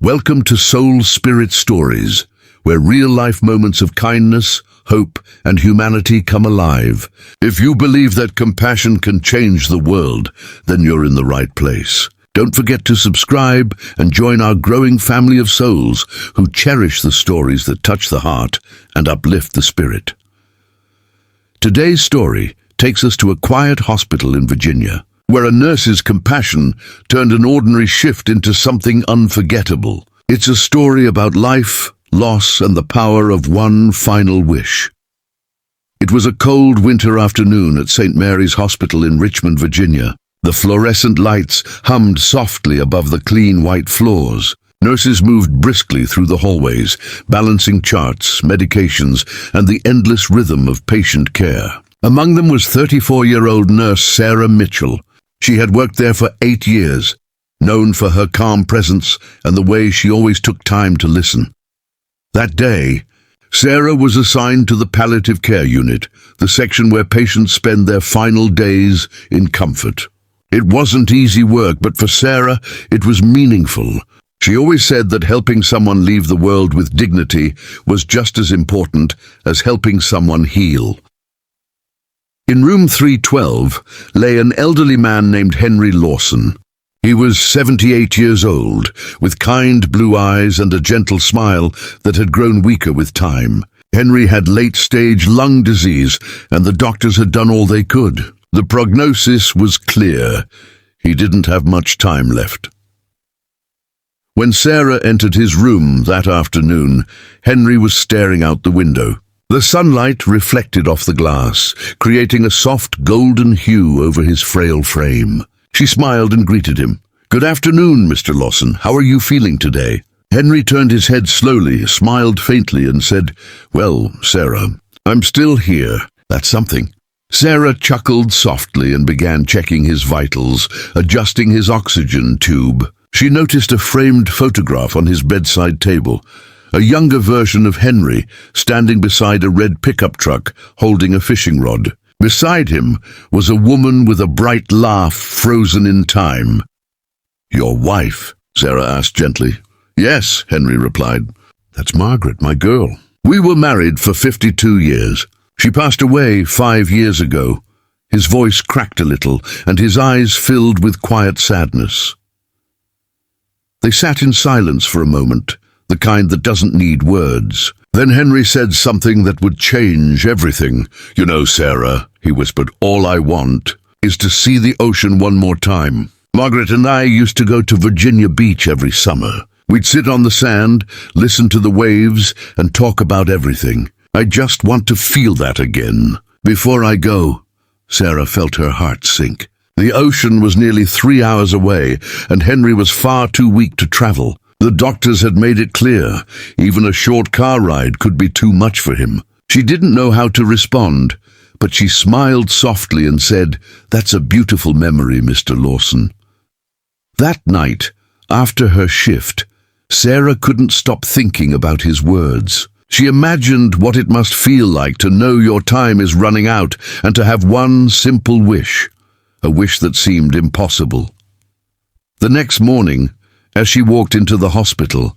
Welcome to Soul Spirit Stories, where real-life moments of kindness, hope, and humanity come alive. If you believe that compassion can change the world, then you're in the right place. Don't forget to subscribe and join our growing family of souls who cherish the stories that touch the heart and uplift the spirit. Today's story takes us to a quiet hospital in Virginia, where a nurse's compassion turned an ordinary shift into something unforgettable. It's a story about life, loss, and the power of one final wish. It was a cold winter afternoon at St. Mary's Hospital in Richmond, Virginia. The fluorescent lights hummed softly above the clean white floors. Nurses moved briskly through the hallways, balancing charts, medications, and the endless rhythm of patient care. Among them was 34-year-old nurse Sarah Mitchell. She had worked there for 8 years, known for her calm presence and the way she always took time to listen. That day, Sarah was assigned to the palliative care unit, the section where patients spend their final days in comfort. It wasn't easy work, but for Sarah, it was meaningful. She always said that helping someone leave the world with dignity was just as important as helping someone heal. In room 312 lay an elderly man named Henry Lawson. He was 78 years old, with kind blue eyes and a gentle smile that had grown weaker with time. Henry had late-stage lung disease, and the doctors had done all they could. The prognosis was clear. He didn't have much time left. When Sarah entered his room that afternoon, Henry was staring out the window. The sunlight reflected off the glass, creating a soft golden hue over his frail frame. She smiled and greeted him. "Good afternoon, Mr. Lawson. How are you feeling today?" Henry turned his head slowly, smiled faintly, and said, "Well, Sarah, I'm still here. That's something." Sarah chuckled softly and began checking his vitals, adjusting his oxygen tube. She noticed a framed photograph on his bedside table, a younger version of Henry standing beside a red pickup truck holding a fishing rod. Beside him was a woman with a bright laugh frozen in time. "Your wife?" Sarah asked gently. "Yes," Henry replied. "That's Margaret, my girl. We were married for 52 years. She passed away 5 years ago." His voice cracked a little, and his eyes filled with quiet sadness. They sat in silence for a moment, the kind that doesn't need words. Then Henry said something that would change everything. "You know, Sarah," he whispered, "all I want is to see the ocean one more time. Margaret and I used to go to Virginia Beach every summer. We'd sit on the sand, listen to the waves, and talk about everything. I just want to feel that again. Before I go," Sarah felt her heart sink. The ocean was nearly 3 hours away, and Henry was far too weak to travel. The doctors had made it clear, even a short car ride could be too much for him. She didn't know how to respond, but she smiled softly and said, "That's a beautiful memory, Mr. Lawson." That night, after her shift, Sarah couldn't stop thinking about his words. She imagined what it must feel like to know your time is running out and to have one simple wish, a wish that seemed impossible. The next morning, as she walked into the hospital,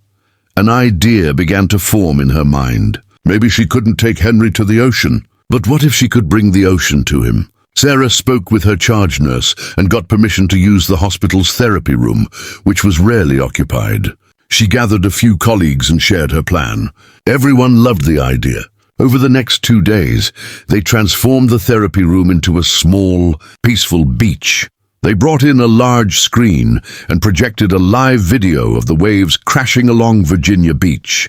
an idea began to form in her mind. Maybe she couldn't take Henry to the ocean, but what if she could bring the ocean to him? Sarah spoke with her charge nurse and got permission to use the hospital's therapy room, which was rarely occupied. She gathered a few colleagues and shared her plan. Everyone loved the idea. Over the next 2 days, they transformed the therapy room into a small, peaceful beach. They brought in a large screen and projected a live video of the waves crashing along Virginia Beach.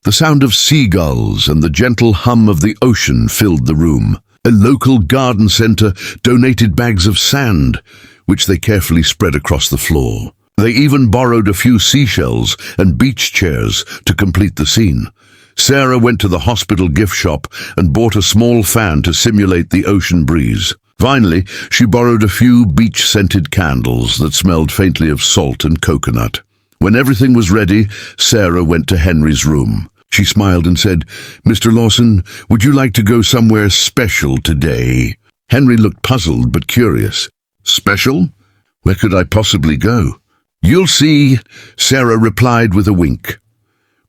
The sound of seagulls and the gentle hum of the ocean filled the room. A local garden center donated bags of sand, which they carefully spread across the floor. They even borrowed a few seashells and beach chairs to complete the scene. Sarah went to the hospital gift shop and bought a small fan to simulate the ocean breeze. Finally, she borrowed a few beach-scented candles that smelled faintly of salt and coconut. When everything was ready, Sarah went to Henry's room. She smiled and said, "Mr. Lawson, would you like to go somewhere special today?" Henry looked puzzled but curious. "Special? Where could I possibly go?" "You'll see," Sarah replied with a wink.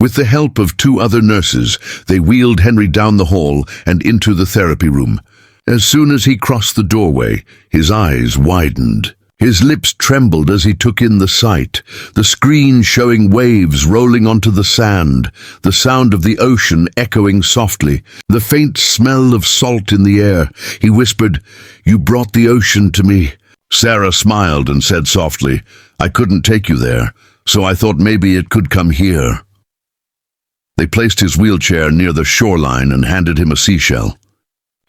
With the help of 2 other nurses, they wheeled Henry down the hall and into the therapy room. As soon as he crossed the doorway, his eyes widened. His lips trembled as he took in the sight, the screen showing waves rolling onto the sand, the sound of the ocean echoing softly, the faint smell of salt in the air. He whispered, "You brought the ocean to me." Sarah smiled and said softly, "I couldn't take you there, so I thought maybe it could come here." They placed his wheelchair near the shoreline and handed him a seashell.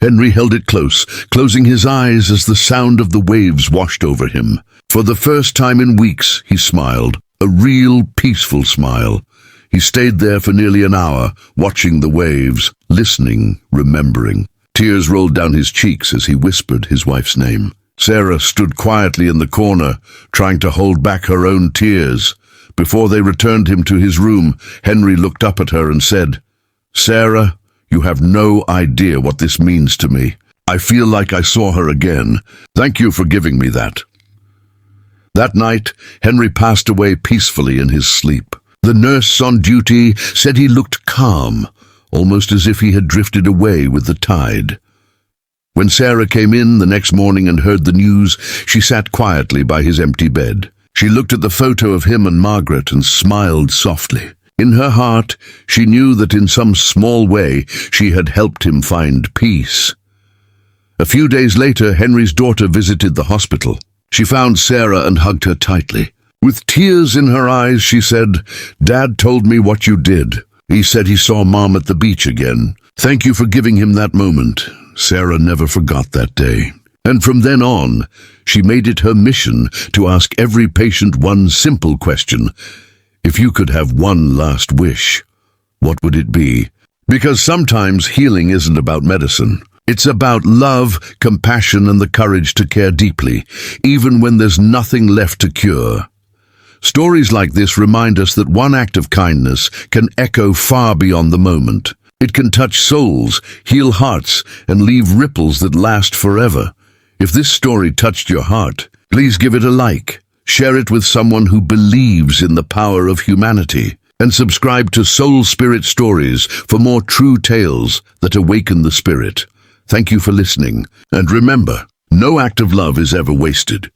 Henry held it close, closing his eyes as the sound of the waves washed over him. For the first time in weeks, he smiled, a real peaceful smile. He stayed there for nearly an hour, watching the waves, listening, remembering. Tears rolled down his cheeks as he whispered his wife's name. Sarah stood quietly in the corner, trying to hold back her own tears. Before they returned him to his room, Henry looked up at her and said, "Sarah, you have no idea what this means to me. I feel like I saw her again. Thank you for giving me that." That night, Henry passed away peacefully in his sleep. The nurse on duty said he looked calm, almost as if he had drifted away with the tide. When Sarah came in the next morning and heard the news, she sat quietly by his empty bed. She looked at the photo of him and Margaret and smiled softly. In her heart, she knew that in some small way she had helped him find peace. A few days later, Henry's daughter visited the hospital. She found Sarah and hugged her tightly. With tears in her eyes, she said, "Dad told me what you did. He said he saw Mom at the beach again. Thank you for giving him that moment." Sarah never forgot that day. And from then on, she made it her mission to ask every patient one simple question. If you could have one last wish, what would it be? Because sometimes healing isn't about medicine. It's about love, compassion, and the courage to care deeply, even when there's nothing left to cure. Stories like this remind us that one act of kindness can echo far beyond the moment. It can touch souls, heal hearts, and leave ripples that last forever. If this story touched your heart, please give it a like. Share it with someone who believes in the power of humanity, and subscribe to Soul Spirit Stories for more true tales that awaken the spirit. Thank you for listening, and remember, no act of love is ever wasted.